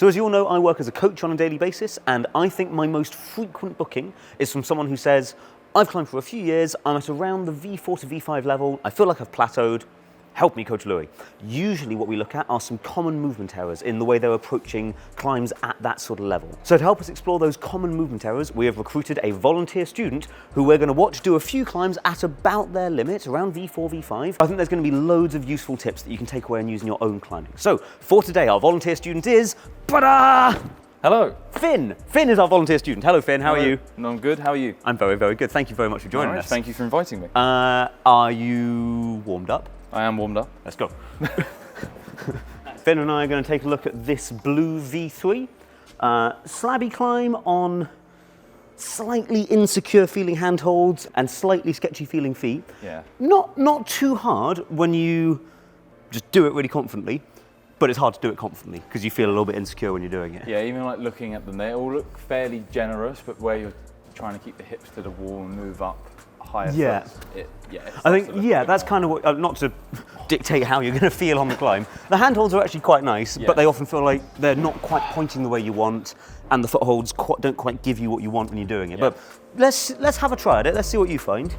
So as you all know, I work as a coach on a daily basis, and I think my most frequent booking is from someone who says, I've climbed for a few years, I'm at around the V4 to V5 level, I feel like I've plateaued, help me, Coach Louis. Usually what we look at are some common movement errors in the way they're approaching climbs at that sort of level. So to help us explore those common movement errors, we have recruited a volunteer student who we're going to watch do a few climbs at about their limit, around V4, V5. I think there's going to be loads of useful tips that you can take away and use in your own climbing. So for today, our volunteer student is, Hello. Finn. Finn is our volunteer student. Hello, Finn. How are you? No, I'm good. How are you? I'm very, very good. Thank you very much for joining us. Thank you for inviting me. Are you warmed up? I am warmed up. Let's go. Finn and I are going to take a look at this blue V3. Slabby climb on slightly insecure feeling handholds and slightly sketchy feeling feet. Yeah. Not too hard when you just do it really confidently, but it's hard to do it confidently because you feel a little bit insecure when you're doing it. Yeah, even like looking at them, they all look fairly generous, but where you're trying to keep the hips to the wall and move up higher. Yeah. I think, that's kind of what, not to dictate how you're going to feel on the climb. The handholds are actually quite nice, but they often feel like they're not quite pointing the way you want, and the footholds don't quite give you what you want when you're doing it. Yeah. But let's have a try at it. Let's see what you find.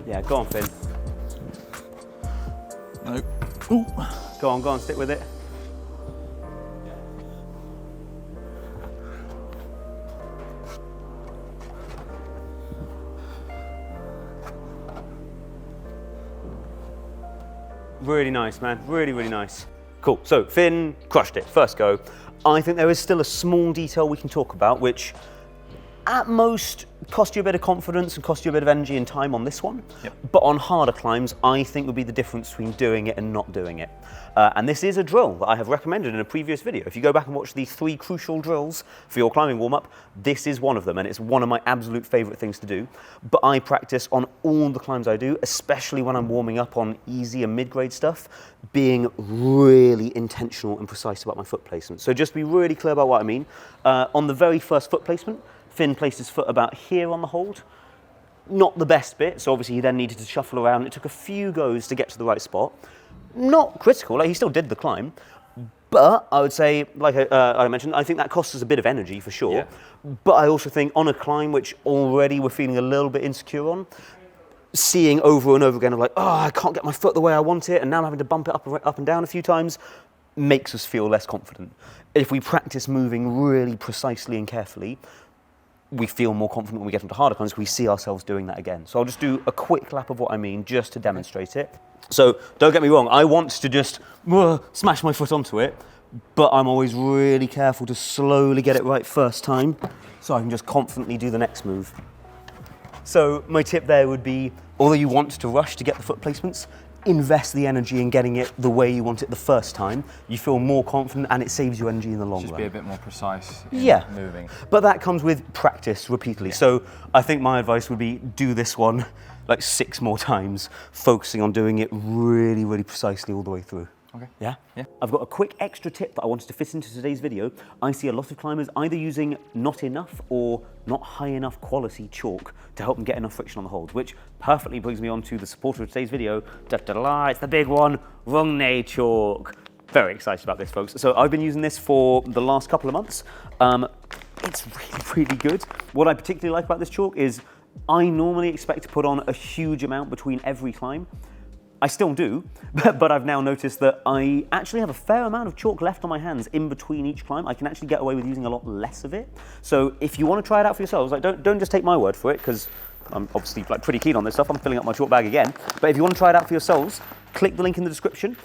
Yeah, go on, Finn. No. Ooh. Go on, stick with it. Really nice, man. Really, really nice. Cool. So Finn crushed it. First go. I think there is still a small detail we can talk about, which at most cost you a bit of confidence and cost you a bit of energy and time on this one. Yep. But on harder climbs, I think would be the difference between doing it and not doing it. And this is a drill that I have recommended in a previous video. If you go back and watch the 3 crucial drills for your climbing warm-up, this is one of them, and it's one of my absolute favorite things to do. But I practice on all the climbs I do, especially when I'm warming up on easy and mid-grade stuff, being really intentional and precise about my foot placement. So just be really clear about what I mean. On the very first foot placement, Finn placed his foot about here on the hold. Not the best bit, so obviously he then needed to shuffle around. It took a few goes to get to the right spot. Not critical, like he still did the climb, but I would say, like I mentioned, I think that costs us a bit of energy for sure. Yeah. But I also think on a climb which already we're feeling a little bit insecure on, seeing over and over again of like, oh, I can't get my foot the way I want it, and now I'm having to bump it up and down a few times, makes us feel less confident. If we practice moving really precisely and carefully, we feel more confident when we get into harder climbs, we see ourselves doing that again. So I'll just do a quick lap of what I mean, just to demonstrate it. So don't get me wrong, I want to just smash my foot onto it, but I'm always really careful to slowly get it right first time, so I can just confidently do the next move. So my tip there would be, although you want to rush to get the foot placements, invest the energy in getting it the way you want it the first time. You feel more confident and it saves you energy in the long run. Just be a bit more precise in moving. But that comes with practice repeatedly. Yeah. So I think my advice would be do this one like 6 more times, focusing on doing it really, really precisely all the way through. Okay. Yeah? I've got a quick extra tip that I wanted to fit into today's video. I see a lot of climbers either using not enough or not high enough quality chalk to help them get enough friction on the holds, which perfectly brings me on to the supporter of today's video. It's the big one, Rúngne chalk. Very excited about this, folks. So I've been using this for the last couple of months. It's really, really good. What I particularly like about this chalk is I normally expect to put on a huge amount between every climb. I still do, but I've now noticed that I actually have a fair amount of chalk left on my hands in between each climb. I can actually get away with using a lot less of it. So if you want to try it out for yourselves, like don't just take my word for it, because I'm obviously like pretty keen on this stuff. I'm filling up my chalk bag again. But if you want to try it out for yourselves, click the link in the description.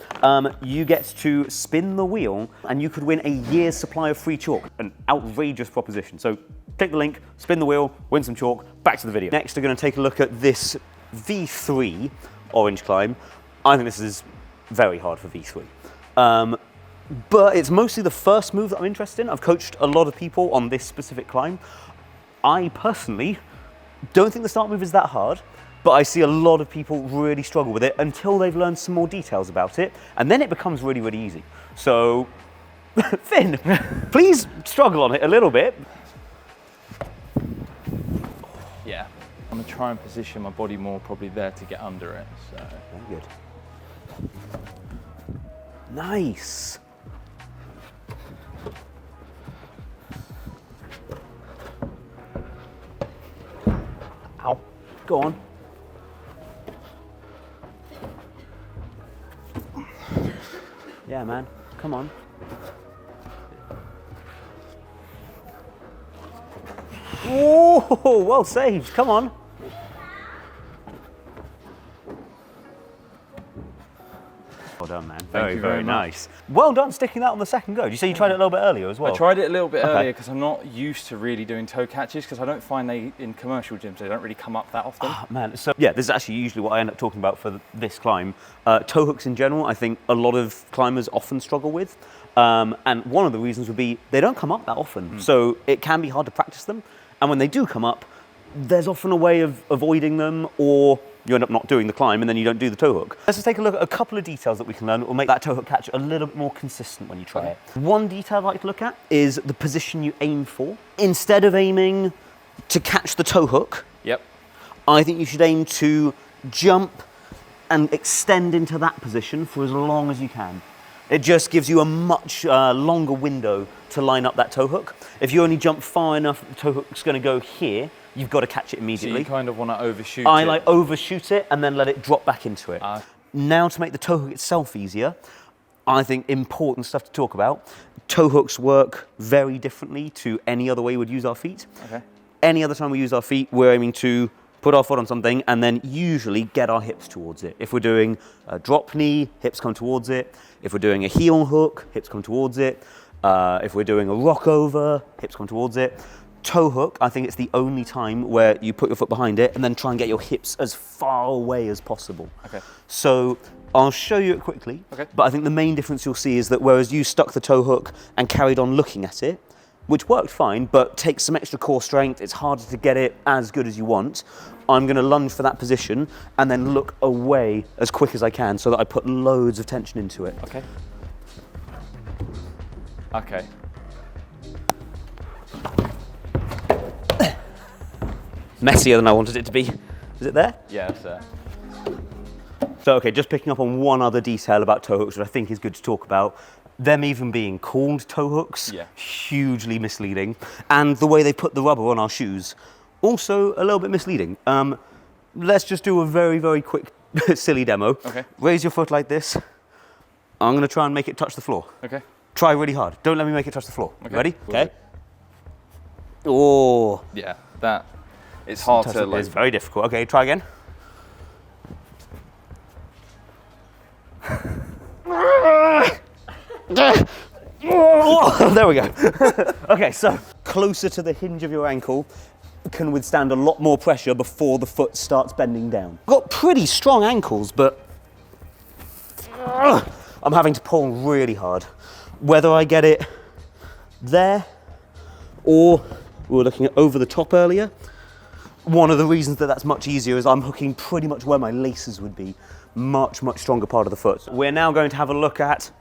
You get to spin the wheel and you could win a year's supply of free chalk. An outrageous proposition. So click the link, spin the wheel, win some chalk. Back to the video. Next, we're going to take a look at this V3 orange climb. I think this is very hard for V3. But it's mostly the first move that I'm interested in. I've coached a lot of people on this specific climb. I personally don't think the start move is that hard, but I see a lot of people really struggle with it until they've learned some more details about it, and then it becomes really, really easy. So, Finn, please struggle on it a little bit. Yeah. I'm going to try and position my body more probably there to get under it. So. Very good. Nice. Ow. Go on. Yeah, man. Come on. Oh, well saved. Come on. Well done, man. Very, very nice. Well done sticking that on the second go. Did you say you tried it a little bit earlier as well? I tried it a little bit earlier because I'm not used to really doing toe catches because I don't find in commercial gyms, they don't really come up that often. Oh, man, so yeah, this is actually usually what I end up talking about for this climb. Toe hooks in general, I think a lot of climbers often struggle with. And one of the reasons would be they don't come up that often. So it can be hard to practice them. And when they do come up, there's often a way of avoiding them, or you end up not doing the climb and then you don't do the toe hook. Let's just take a look at a couple of details that we can learn that will make that toe hook catch a little bit more consistent when you try it. One detail I'd like to look at is the position you aim for. Instead of aiming to catch the toe hook, I think you should aim to jump and extend into that position for as long as you can. It just gives you a much longer window to line up that toe hook. If you only jump far enough that the toe hook's going to go here, you've got to catch it immediately. So you kind of want to overshoot it? I like overshoot it and then let it drop back into it. Now, to make the toe hook itself easier, I think important stuff to talk about. Toe hooks work very differently to any other way we'd use our feet. Okay. Any other time we use our feet, we're aiming to put our foot on something and then usually get our hips towards it. If we're doing a drop knee, hips come towards it. If we're doing a heel hook, hips come towards it. If we're doing a rock over, hips come towards it. Toe hook, I think it's the only time where you put your foot behind it and then try and get your hips as far away as possible. Okay. So I'll show you it quickly, but I think the main difference you'll see is that whereas you stuck the toe hook and carried on looking at it, which worked fine, but takes some extra core strength, it's harder to get it as good as you want, I'm gonna lunge for that position and then look away as quick as I can so that I put loads of tension into it. Okay. Okay. Messier than I wanted it to be. Is it there? Yeah, it's there. So, okay, just picking up on one other detail about toe hooks, which I think is good to talk about. Them even being called toe hooks, hugely misleading. And the way they put the rubber on our shoes, also a little bit misleading. Let's just do a very, very quick, silly demo. Okay. Raise your foot like this. I'm gonna try and make it touch the floor. Okay. Try really hard. Don't let me make it touch the floor. Okay. Ready? Okay. Oh. Yeah, that. It's hard to like. It's very difficult. Okay, try again. There we go. Okay, so closer to the hinge of your ankle can withstand a lot more pressure before the foot starts bending down. I've got pretty strong ankles, but I'm having to pull really hard. Whether I get it there or we were looking at over the top earlier, one of the reasons that that's much easier is I'm hooking pretty much where my laces would be, much, much stronger part of the foot. We're now going to have a look at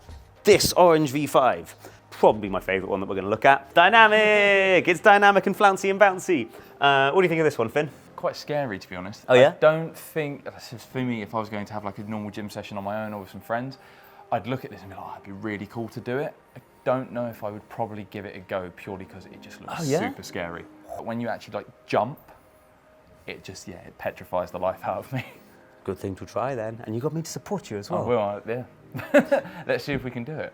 this orange V5. Probably my favourite one that we're going to look at. Dynamic! It's dynamic and flouncy and bouncy. What do you think of this one, Finn? Quite scary, to be honest. Oh, yeah? I don't think, for me, if I was going to have like a normal gym session on my own or with some friends, I'd look at this and be like, oh, it'd be really cool to do it. I don't know if I would probably give it a go purely because it just looks super scary. But when you actually like jump, it just, it petrifies the life out of me. Good thing to try then. And you got me to support you as well. Oh, well, yeah. Let's see if we can do it.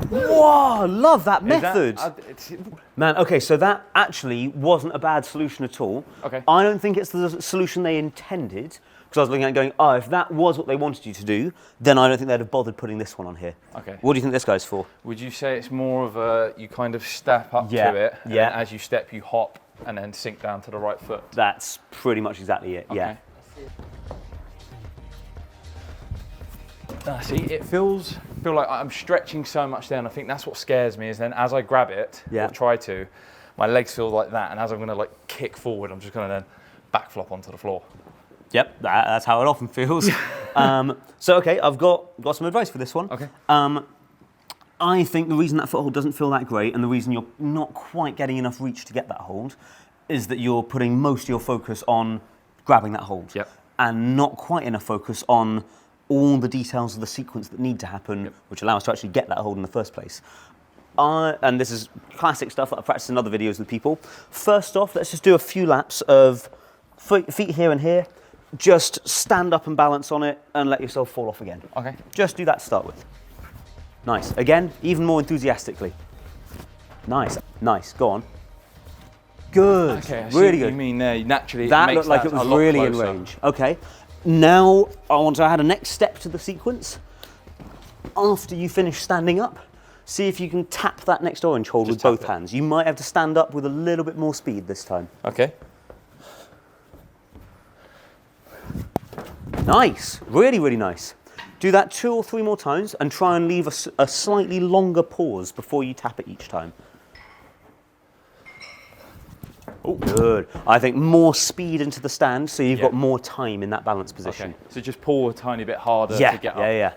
Whoa, love that method. Man, okay, so that actually wasn't a bad solution at all. Okay. I don't think it's the solution they intended, because I was looking at it going, oh, if that was what they wanted you to do, then I don't think they'd have bothered putting this one on here. Okay. What do you think this guy's for? Would you say it's more of a, you kind of step up to it, and then as you step, you hop, and then sink down to the right foot? That's pretty much exactly it, yeah. See, it feel like I'm stretching so much there, and I think that's what scares me, is then as I grab it, or try to, my legs feel like that, and as I'm gonna like kick forward, I'm just gonna then back flop onto the floor. Yep, that's how it often feels. So okay, I've got some advice for this one. Okay. I think the reason that foothold doesn't feel that great, and the reason you're not quite getting enough reach to get that hold, is that you're putting most of your focus on grabbing that hold. Yep. And not quite enough focus on all the details of the sequence that need to happen, which allow us to actually get that hold in the first place. And this is classic stuff that I've practiced in other videos with people. First off, let's just do a few laps of feet here and here. Just stand up and balance on it and let yourself fall off again. Okay. Just do that to start with. Nice. Again, even more enthusiastically. Nice. Nice. Go on. Good. Okay, really good. You mean naturally that it makes looked like it was really in range. Okay. Now I want to add a next step to the sequence. After you finish standing up, see if you can tap that next orange hold with both hands. You might have to stand up with a little bit more speed this time. Okay. Nice. Really, really nice. Do that 2 or 3 more times and try and leave a slightly longer pause before you tap it each time. Oh, good. I think more speed into the stand so you've got more time in that balance position. Okay. So just pull a tiny bit harder to get up. Yeah.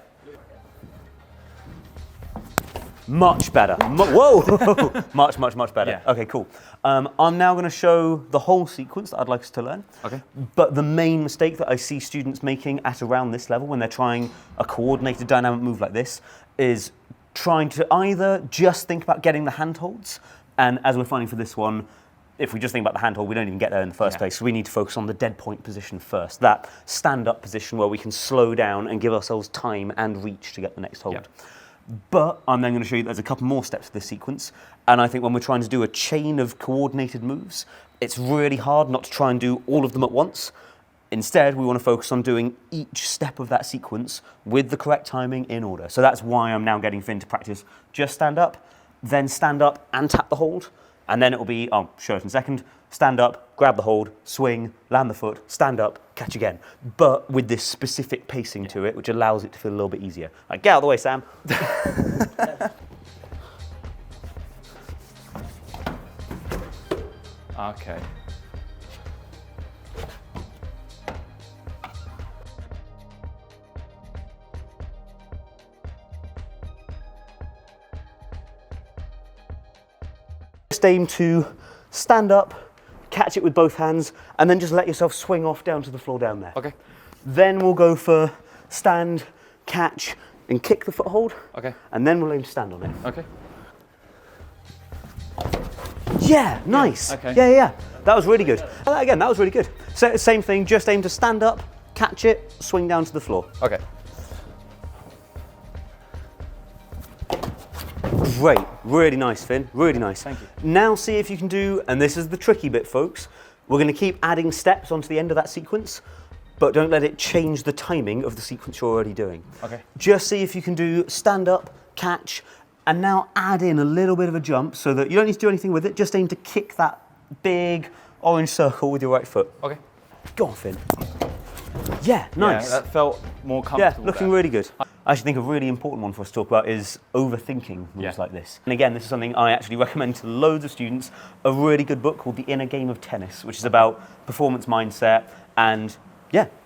Much better. Whoa! much better. Yeah. Okay, cool. I'm now going to show the whole sequence that I'd like us to learn. Okay. But the main mistake that I see students making at around this level when they're trying a coordinated dynamic move like this is trying to either just think about getting the handholds, and as we're finding for this one, if we just think about the handhold, we don't even get there in the first place. So we need to focus on the dead point position first, that stand-up position where we can slow down and give ourselves time and reach to get the next hold. Yep. But I'm then going to show you there's a couple more steps to this sequence, and I think when we're trying to do a chain of coordinated moves, it's really hard not to try and do all of them at once. Instead, we want to focus on doing each step of that sequence with the correct timing in order. So that's why I'm now getting Finn to practice just stand up, then stand up and tap the hold. And then it will be, I'll show it in a second, stand up, grab the hold, swing, land the foot, stand up, catch again. But with this specific pacing to it, which allows it to feel a little bit easier. Like, get out of the way, Sam. Okay. Just aim to stand up, catch it with both hands, and then just let yourself swing off down to the floor down there. Okay. Then we'll go for stand, catch, and kick the foothold. Okay. And then we'll aim to stand on it. Okay. Yeah, nice. Okay. Yeah. That was really good. Again, that was really good. So same thing, just aim to stand up, catch it, swing down to the floor. Okay. Great, really nice, Finn, really nice. Thank you. Now see if you can do, and this is the tricky bit, folks, we're going to keep adding steps onto the end of that sequence, but don't let it change the timing of the sequence you're already doing. Okay. Just see if you can do stand up, catch, and now add in a little bit of a jump so that you don't need to do anything with it, just aim to kick that big orange circle with your right foot. Okay. Go on, Finn. Yeah, nice. Yeah, that felt more comfortable. Yeah, looking really good. I actually think a really important one for us to talk about is overthinking moves like this. And again, this is something I actually recommend to loads of students. A really good book called The Inner Game of Tennis, which is about performance mindset and,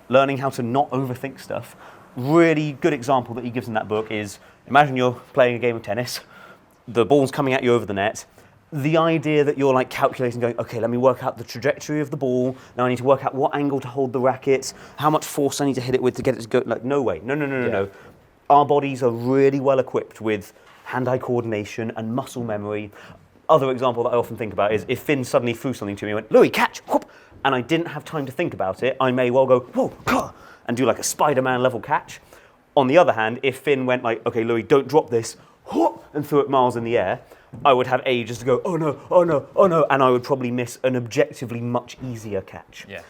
learning how to not overthink stuff. Really good example that he gives in that book is, imagine you're playing a game of tennis, the ball's coming at you over the net. The idea that you're like calculating, going, okay, let me work out the trajectory of the ball. Now I need to work out what angle to hold the racket, how much force I need to hit it with to get it to go. Like, no way. No. Our bodies are really well equipped with hand-eye coordination and muscle memory. Other example that I often think about is if Finn suddenly threw something to me and went, Louis, catch, whoop, and I didn't have time to think about it, I may well go, whoa, and do like a Spider-Man level catch. On the other hand, if Finn went like, okay, Louis, don't drop this, whoop, and threw it miles in the air, I would have ages to go, oh no, and I would probably miss an objectively much easier catch. Yeah.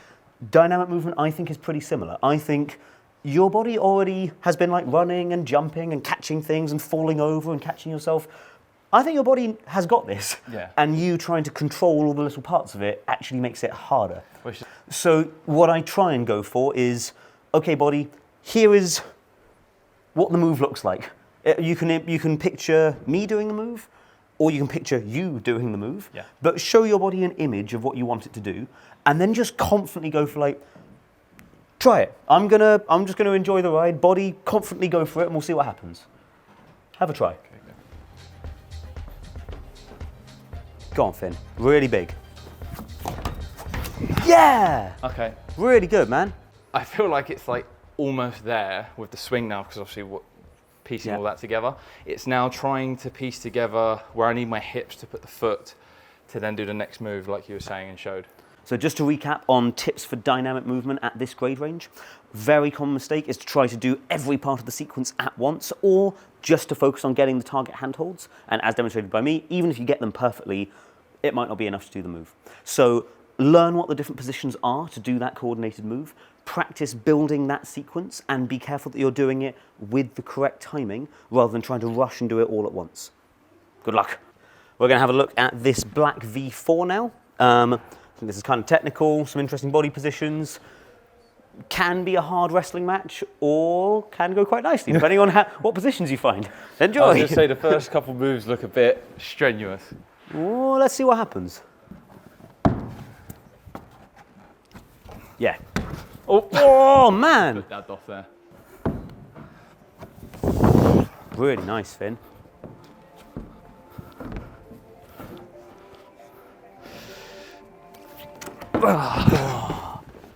Dynamic movement, I think, is pretty similar. I think your body already has been like running and jumping and catching things and falling over and catching yourself. I think your body has got this. Yeah. And you trying to control all the little parts of it actually makes it harder. So what I try and go for is, okay, body, here is what the move looks like. You can picture me doing the move, or you can picture you doing the move, but show your body an image of what you want it to do, and then just confidently go for like, try it. I'm just gonna enjoy the ride. Body, confidently go for it, and we'll see what happens. Have a try. Okay. Go on, Finn. Really big. Yeah. Okay. Really good, man. I feel like it's like almost there with the swing now, because obviously piecing all that together. It's now trying to piece together where I need my hips to put the foot to then do the next move, like you were saying and showed. So just to recap on tips for dynamic movement at this grade range, very common mistake is to try to do every part of the sequence at once, or just to focus on getting the target handholds. And as demonstrated by me, even if you get them perfectly, it might not be enough to do the move. So learn what the different positions are to do that coordinated move. Practice building that sequence and be careful that you're doing it with the correct timing rather than trying to rush and do it all at once. Good luck. We're going to have a look at this black V4 now. I think this is kind of technical, some interesting body positions. Can be a hard wrestling match or can go quite nicely, depending on what positions you find. Enjoy. I was going to say the first couple moves look a bit strenuous. Oh, let's see what happens. Yeah. Oh man! Put that off there. Really nice, Finn.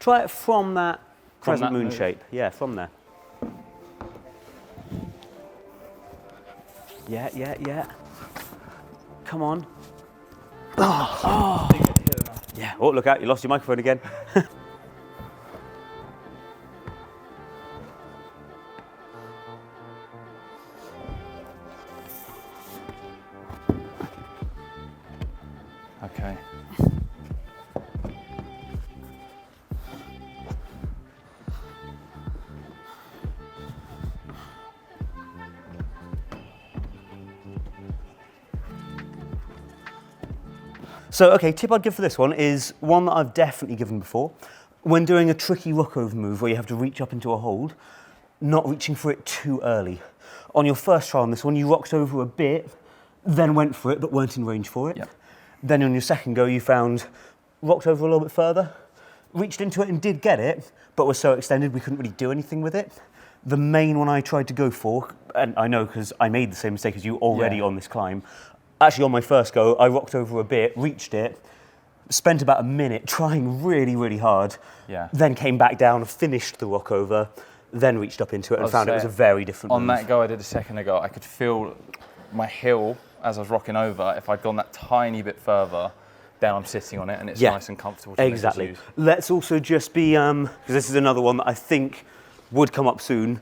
Try it from that crescent moon shape. Yeah, from there. Yeah, yeah, yeah. Come on. Oh. Yeah. Oh, look out! You lost your microphone again. Okay. So, okay, tip I'd give for this one is one that I've definitely given before. When doing a tricky rockover move where you have to reach up into a hold, not reaching for it too early. On your first try on this one, you rocked over a bit, then went for it, but weren't in range for it. Yep. Then on your second go, you found, rocked over a little bit further, reached into it and did get it, but was so extended we couldn't really do anything with it. The main one I tried to go for, and I know because I made the same mistake as you already on this climb, actually on my first go, I rocked over a bit, reached it, spent about a minute trying really, really hard, then came back down, finished the rock over, then reached up into it and found it was a very different move. On that go I did a second ago, I could feel my heel as I was rocking over. If I'd gone that tiny bit further, then I'm sitting on it and it's nice and comfortable to use. Let's also just be, because this is another one that I think would come up soon,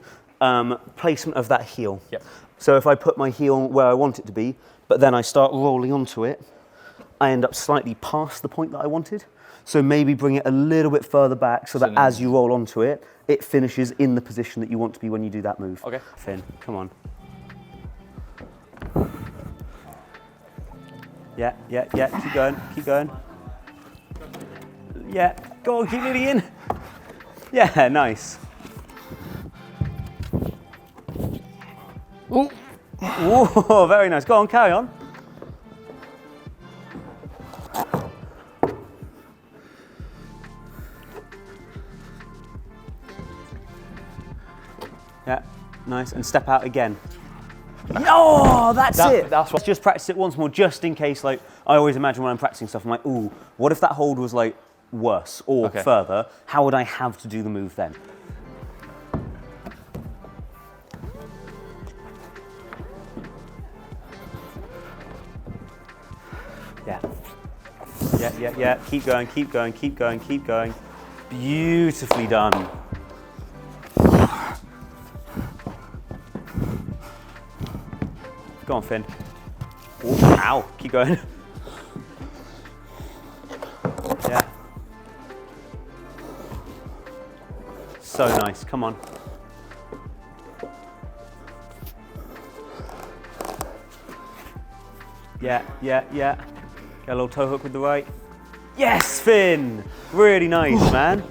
placement of that heel. Yep. So if I put my heel where I want it to be, but then I start rolling onto it, I end up slightly past the point that I wanted. So maybe bring it a little bit further back so that as you roll onto it, it finishes in the position that you want to be when you do that move. Okay. Finn, come on. Yeah, yeah, yeah, keep going, keep going. Yeah, go on, keep leaning in. Yeah, nice. Ooh. Whoa, very nice. Go on, carry on. Yeah, nice. And step out again. Oh, that's it. Let's just practice it once more, just in case. Like, I always imagine when I'm practicing stuff, I'm like, ooh, what if that hold was like worse or further? How would I have to do the move then? Yeah. Yeah, yeah, yeah. Keep going, keep going, keep going, keep going. Beautifully done. Go on, Finn. Ooh, ow, keep going. Yeah. So nice, come on. Yeah, yeah, yeah. Get a little toe hook with the right. Yes, Finn! Really nice, man.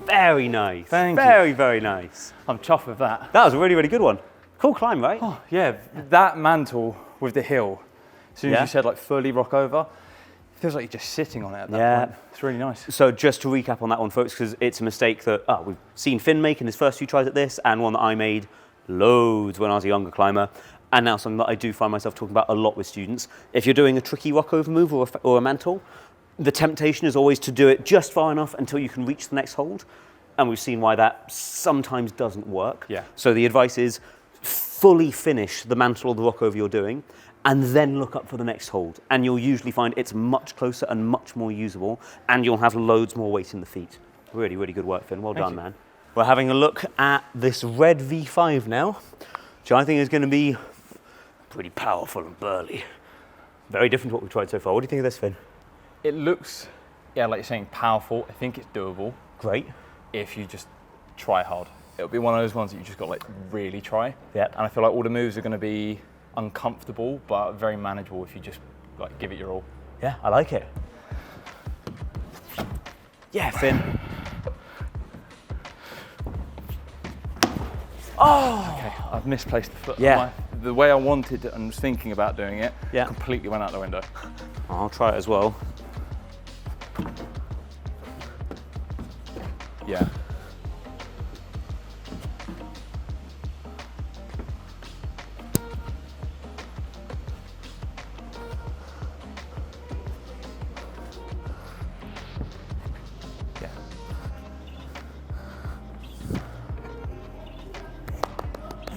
Very nice. Thank you. Very, very nice. I'm chuffed with that. That was a really, really good one. Cool climb, right? Oh, yeah, that mantle with the hill, as soon as you said like fully rock over, it feels like you're just sitting on it at that point. It's really nice. So just to recap on that one, folks, because it's a mistake that we've seen Finn make in his first few tries at this, and one that I made loads when I was a younger climber, and now something that I do find myself talking about a lot with students. If you're doing a tricky rock over move or a mantle, the temptation is always to do it just far enough until you can reach the next hold. and we've seen why that sometimes doesn't work. Yeah. So the advice is fully finish the mantle or the rock over you're doing, and then look up for the next hold. And you'll usually find it's much closer and much more usable, and you'll have loads more weight in the feet. Really, really good work, Finn. Well done, man. We're having a look at this red V5 now, which I think is going to be pretty powerful and burly. Very different to what we've tried so far. What do you think of this, Finn? It looks, yeah, like you're saying, powerful. I think it's doable. Great. If you just try hard. It'll be one of those ones that you just got to like really try. Yeah. And I feel like all the moves are going to be uncomfortable, but very manageable if you just like give it your all. Yeah, I like it. Yeah, Finn. Oh! Okay, I've misplaced the foot. Yeah. The way I wanted and was thinking about doing it, yeah, completely went out the window. I'll try it as well. Yeah.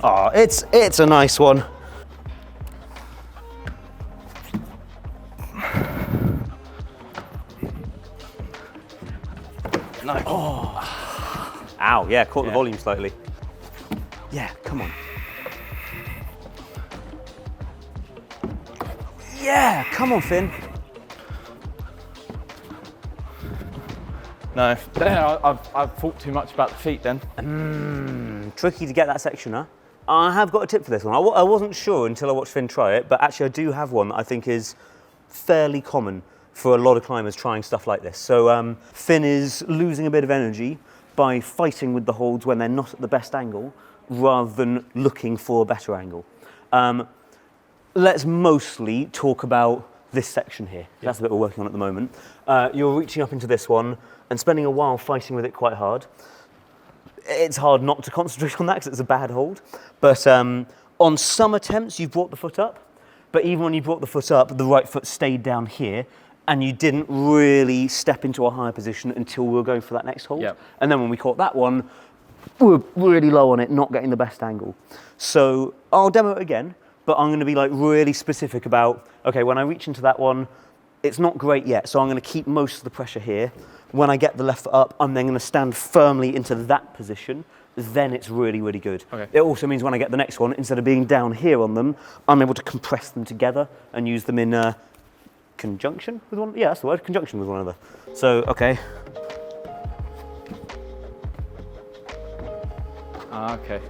Oh, it's a nice one. No. Oh. Ow, yeah, caught the volume slightly. Yeah, come on. Yeah, come on, Finn. No, I've thought too much about the feet then. Tricky to get that section, huh? I have got a tip for this one. I wasn't sure until I watched Finn try it, but actually I do have one that I think is fairly common for a lot of climbers trying stuff like this. So Finn is losing a bit of energy by fighting with the holds when they're not at the best angle, rather than looking for a better angle. Let's mostly talk about this section here. That's the bit we're working on at the moment. You're reaching up into this one and spending a while fighting with it quite hard. It's hard not to concentrate on that because it's a bad hold. But on some attempts, you've brought the foot up. But even when you brought the foot up, the right foot stayed down here, and you didn't really step into a higher position until we were going for that next hold. Yep. And then when we caught that one, we were really low on it, not getting the best angle. So I'll demo it again, but I'm going to be like really specific about, okay, when I reach into that one, it's not great yet, so I'm going to keep most of the pressure here. When I get the left foot up, I'm then going to stand firmly into that position. Then it's really, really good. Okay. It also means when I get the next one, instead of being down here on them, I'm able to compress them together and use them in conjunction with one. Yeah, that's the word, conjunction with one another. So, okay. Okay.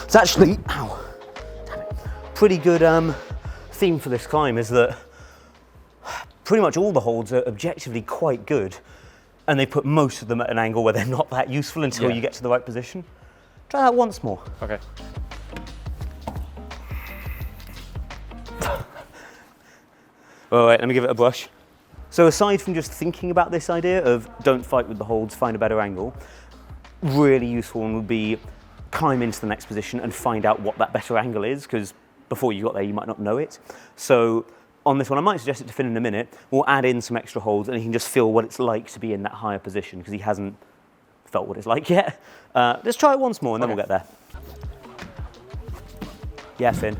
It's actually, ow, damn it, pretty good theme for this climb is that pretty much all the holds are objectively quite good, and they put most of them at an angle where they're not that useful until you get to the right position. Try that once more. Okay. Oh, wait, let me give it a brush. So aside from just thinking about this idea of don't fight with the holds, find a better angle, really useful one would be climb into the next position and find out what that better angle is, because before you got there you might not know it. So on this one, I might suggest it to Finn in a minute. We'll add in some extra holds and he can just feel what it's like to be in that higher position, because he hasn't felt what it's like yet. Let's try it once more and then we'll get there. Yeah, Finn.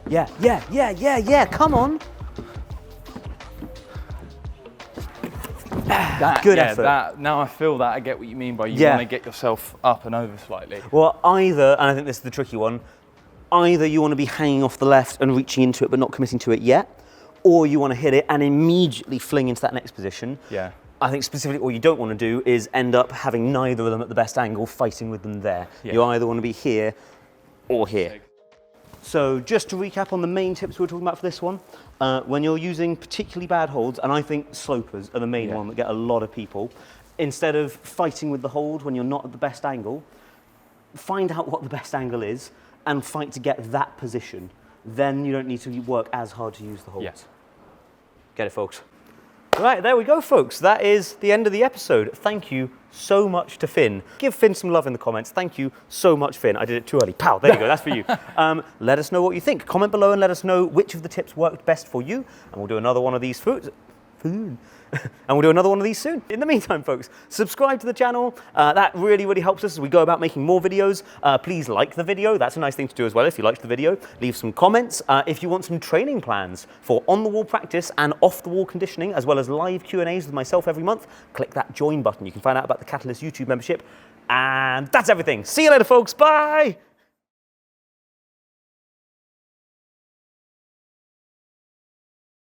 Yeah, come on. Good effort. Now I feel that. I get what you mean by you want to get yourself up and over slightly. Well, either, and I think this is the tricky one, either you want to be hanging off the left and reaching into it but not committing to it yet, or you want to hit it and immediately fling into that next position. Yeah. I think specifically what you don't want to do is end up having neither of them at the best angle, fighting with them there. Yeah. You either want to be here or here. So just to recap on the main tips we were talking about for this one, when you're using particularly bad holds, and I think slopers are the main one that get a lot of people, instead of fighting with the hold when you're not at the best angle, find out what the best angle is and fight to get that position. Then you don't need to work as hard to use the holds. Yeah. Get it, folks? Right, there we go, folks. That is the end of the episode. Thank you so much to Finn. Give Finn some love in the comments. Thank you so much, Finn. I did it too early. Pow, there you go, that's for you. Let us know what you think. Comment below and let us know which of the tips worked best for you, and we'll do another one of these and we'll do another one of these soon. In the meantime, folks, subscribe to the channel. That really, really helps us as we go about making more videos. Please like the video. That's a nice thing to do as well if you liked the video. Leave some comments. If you want some training plans for on-the-wall practice and off-the-wall conditioning, as well as live Q&As with myself every month, click that join button. You can find out about the Catalyst YouTube membership. And that's everything. See you later, folks. Bye.